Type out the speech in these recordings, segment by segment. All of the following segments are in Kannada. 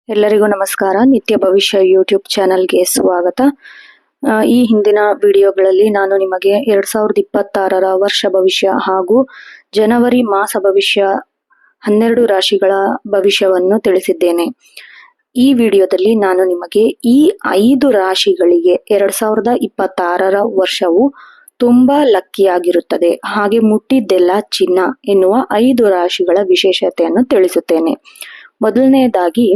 ಎಲ್ಲರಿಗೂ ನಮಸ್ಕಾರ. ನಿತ್ಯ ಭವಿಷ್ಯ ಯೂಟ್ಯೂಬ್ ಚಾನಲ್ಗೆ ಸ್ವಾಗತ. ಈ ಹಿಂದಿನ ವಿಡಿಯೋಗಳಲ್ಲಿ ನಾನು ನಿಮಗೆ 2026ರ ವರ್ಷ ಭವಿಷ್ಯ ಹಾಗೂ ಜನವರಿ ಮಾಸ ಭವಿಷ್ಯ 12 ರಾಶಿಗಳ ಭವಿಷ್ಯವನ್ನು ತಿಳಿಸಿದ್ದೇನೆ. ಈ ವಿಡಿಯೋದಲ್ಲಿ ನಾನು ನಿಮಗೆ ಈ 5 ರಾಶಿಗಳಿಗೆ 2026ರ ವರ್ಷವು ತುಂಬಾ ಲಕ್ಕಿಯಾಗಿರುತ್ತದೆ, ಹಾಗೆ ಮುಟ್ಟಿದ್ದೆಲ್ಲ ಚಿನ್ನ ಎನ್ನುವ 5 ರಾಶಿಗಳ ವಿಶೇಷತೆಯನ್ನು ತಿಳಿಸುತ್ತೇನೆ. ಮೊದಲನೆಯದಾಗಿ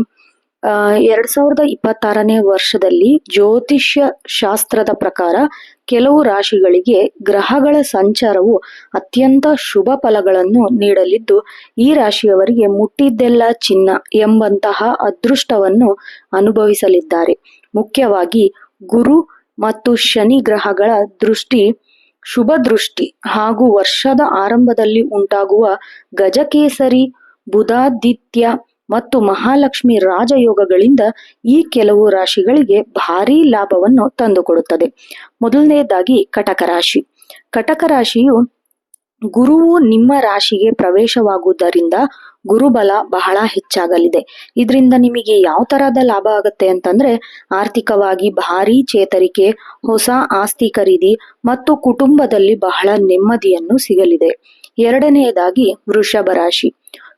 2026ನೇ ವರ್ಷದಲ್ಲಿ ಜ್ಯೋತಿಷ್ಯ ಶಾಸ್ತ್ರದ ಪ್ರಕಾರ ಕೆಲವು ರಾಶಿಗಳಿಗೆ ಗ್ರಹಗಳ ಸಂಚಾರವು ಅತ್ಯಂತ ಶುಭ ಫಲಗಳನ್ನು ನೀಡಲಿದ್ದು, ಈ ರಾಶಿಯವರಿಗೆ ಮುಟ್ಟಿದ್ದೆಲ್ಲ ಚಿನ್ನ ಎಂಬಂತಹ ಅದೃಷ್ಟವನ್ನು ಅನುಭವಿಸಲಿದ್ದಾರೆ. ಮುಖ್ಯವಾಗಿ ಗುರು ಮತ್ತು ಶನಿ ಗ್ರಹಗಳ ದೃಷ್ಟಿ, ಶುಭ ದೃಷ್ಟಿ ಹಾಗೂ ವರ್ಷದ ಆರಂಭದಲ್ಲಿ ಉಂಟಾಗುವ ಗಜಕೇಸರಿ, ಬುಧಾದಿತ್ಯ ಮತ್ತು ಮಹಾಲಕ್ಷ್ಮಿ ರಾಜಯೋಗಗಳಿಂದ ಈ ಕೆಲವು ರಾಶಿಗಳಿಗೆ ಭಾರೀ ಲಾಭವನ್ನು ತಂದುಕೊಡುತ್ತದೆ. ಮೊದಲನೆಯದಾಗಿ ಕಟಕ ರಾಶಿ. ಕಟಕ ರಾಶಿಯು ಗುರುವು ನಿಮ್ಮ ರಾಶಿಗೆ ಪ್ರವೇಶವಾಗುವುದರಿಂದ ಗುರುಬಲ ಬಹಳ ಹೆಚ್ಚಾಗಲಿದೆ. ಇದರಿಂದ ನಿಮಗೆ ಯಾವ ತರಹದ ಲಾಭ ಆಗುತ್ತೆ ಅಂತಂದ್ರೆ, ಆರ್ಥಿಕವಾಗಿ ಭಾರೀ ಚೇತರಿಕೆ, ಹೊಸ ಆಸ್ತಿ ಖರೀದಿ ಮತ್ತು ಕುಟುಂಬದಲ್ಲಿ ಬಹಳ ನೆಮ್ಮದಿಯನ್ನು ಸಿಗಲಿದೆ. ಎರಡನೆಯದಾಗಿ ವೃಷಭ ರಾಶಿ.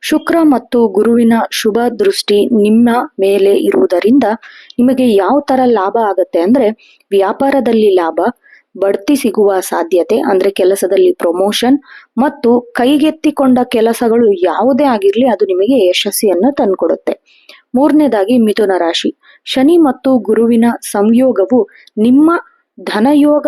ಶುಕ್ರ ಮತ್ತು ಗುರುವಿನ ಶುಭ ದೃಷ್ಟಿ ನಿಮ್ಮ ಮೇಲೆ ಇರುವುದರಿಂದ ನಿಮಗೆ ಯಾವ ತರ ಲಾಭ ಆಗತ್ತೆ ಅಂದ್ರೆ, ವ್ಯಾಪಾರದಲ್ಲಿ ಲಾಭ, ಬಡ್ತಿ ಸಿಗುವ ಸಾಧ್ಯತೆ ಅಂದ್ರೆ ಕೆಲಸದಲ್ಲಿ ಪ್ರಮೋಷನ್ ಮತ್ತು ಕೈಗೆತ್ತಿಕೊಂಡ ಕೆಲಸಗಳು ಯಾವುದೇ ಆಗಿರ್ಲಿ ಅದು ನಿಮಗೆ ಯಶಸ್ಸಿಯನ್ನು ತಂದುಕೊಡುತ್ತೆ. ಮೂರನೇದಾಗಿ ಮಿಥುನ ರಾಶಿ. ಶನಿ ಮತ್ತು ಗುರುವಿನ ಸಂಯೋಗವು ನಿಮ್ಮ ಧನಯೋಗ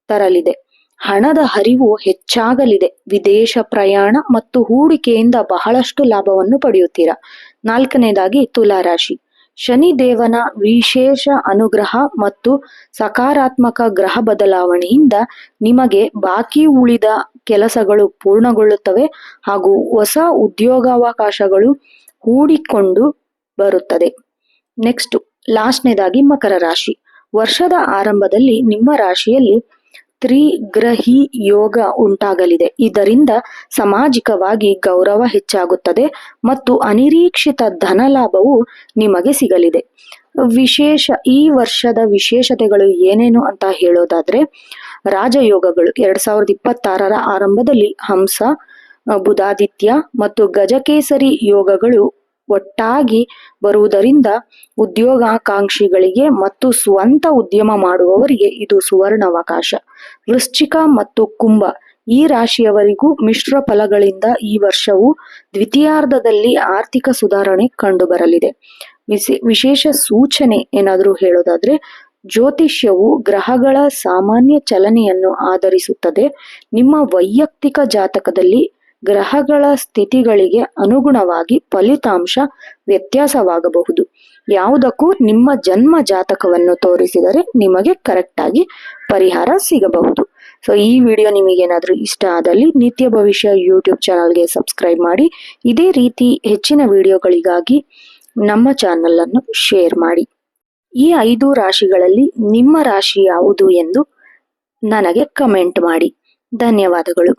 ತರಲಿದೆ. ಹಣದ ಹರಿವು ಹೆಚ್ಚಾಗಲಿದೆ. ವಿದೇಶ ಪ್ರಯಾಣ ಮತ್ತು ಹೂಡಿಕೆಯಿಂದ ಬಹಳಷ್ಟು ಲಾಭವನ್ನು ಪಡೆಯುತ್ತೀರಾ. ನಾಲ್ಕನೇದಾಗಿ ತುಲಾ ರಾಶಿ. ಶನಿ ದೇವನ ವಿಶೇಷ ಅನುಗ್ರಹ ಮತ್ತು ಸಕಾರಾತ್ಮಕ ಗ್ರಹ ಬದಲಾವಣೆಯಿಂದ ನಿಮಗೆ ಬಾಕಿ ಉಳಿದ ಕೆಲಸಗಳು ಪೂರ್ಣಗೊಳ್ಳುತ್ತವೆ ಹಾಗೂ ಹೊಸ ಉದ್ಯೋಗಾವಕಾಶಗಳು ಹೂಡಿಕೊಂಡು ಬರುತ್ತದೆ. ನೆಕ್ಸ್ಟ್ ಲಾಸ್ಟ್ನೇದಾಗಿ ಮಕರ ರಾಶಿ. ವರ್ಷದ ಆರಂಭದಲ್ಲಿ ನಿಮ್ಮ ರಾಶಿಯಲ್ಲಿ ತ್ರಿಗ್ರಹಿ ಯೋಗ ಉಂಟಾಗಲಿದೆ. ಇದರಿಂದ ಸಾಮಾಜಿಕವಾಗಿ ಗೌರವ ಹೆಚ್ಚಾಗುತ್ತದೆ ಮತ್ತು ಅನಿರೀಕ್ಷಿತ ಧನ ಲಾಭವು ನಿಮಗೆ ಸಿಗಲಿದೆ. ಈ ವರ್ಷದ ವಿಶೇಷತೆಗಳು ಏನೇನು ಅಂತ ಹೇಳೋದಾದ್ರೆ, ರಾಜಯೋಗಗಳು 2026ರ ಆರಂಭದಲ್ಲಿ ಹಂಸ, ಬುಧಾದಿತ್ಯ ಮತ್ತು ಗಜಕೇಸರಿ ಯೋಗಗಳು ಒಟ್ಟಾಗಿ ಬರುವುದರಿಂದ ಉದ್ಯೋಗಾಕಾಂಕ್ಷಿಗಳಿಗೆ ಮತ್ತು ಸ್ವಂತ ಉದ್ಯಮ ಮಾಡುವವರಿಗೆ ಇದು ಸುವರ್ಣಾವಕಾಶ. ವೃಶ್ಚಿಕ ಮತ್ತು ಕುಂಭ ಈ ರಾಶಿಯವರಿಗೂ ಮಿಶ್ರ ಫಲಗಳಿಂದ ಈ ವರ್ಷವು ದ್ವಿತೀಯಾರ್ಧದಲ್ಲಿ ಆರ್ಥಿಕ ಸುಧಾರಣೆ ಕಂಡುಬರಲಿದೆ. ವಿಶೇಷ ಸೂಚನೆ ಏನಾದರೂ ಹೇಳೋದಾದ್ರೆ, ಜ್ಯೋತಿಷ್ಯವು ಗ್ರಹಗಳ ಸಾಮಾನ್ಯ ಚಲನೆಯನ್ನು ಆಧರಿಸುತ್ತದೆ. ನಿಮ್ಮ ವೈಯಕ್ತಿಕ ಜಾತಕದಲ್ಲಿ ಗ್ರಹಗಳ ಸ್ಥಿತಿಗಳಿಗೆ ಅನುಗುಣವಾಗಿ ಫಲಿತಾಂಶ ವ್ಯತ್ಯಾಸವಾಗಬಹುದು. ಯಾವುದಕ್ಕೂ ನಿಮ್ಮ ಜನ್ಮ ಜಾತಕವನ್ನು ತೋರಿಸಿದರೆ ನಿಮಗೆ ಕರೆಕ್ಟ್ ಆಗಿ ಪರಿಹಾರ ಸಿಗಬಹುದು. ಸೊ ಈ ವಿಡಿಯೋ ನಿಮಗೇನಾದರೂ ಇಷ್ಟ ಆದಲ್ಲಿ ನಿತ್ಯ ಭವಿಷ್ಯ ಯೂಟ್ಯೂಬ್ ಚಾನಲ್ಗೆ ಸಬ್ಸ್ಕ್ರೈಬ್ ಮಾಡಿ. ಇದೇ ರೀತಿ ಹೆಚ್ಚಿನ ವಿಡಿಯೋಗಳಿಗಾಗಿ ನಮ್ಮ ಚಾನಲ್ ಅನ್ನು ಶೇರ್ ಮಾಡಿ. ಈ 5 ರಾಶಿಗಳಲ್ಲಿ ನಿಮ್ಮ ರಾಶಿ ಯಾವುದು ಎಂದು ನನಗೆ ಕಮೆಂಟ್ ಮಾಡಿ. ಧನ್ಯವಾದಗಳು.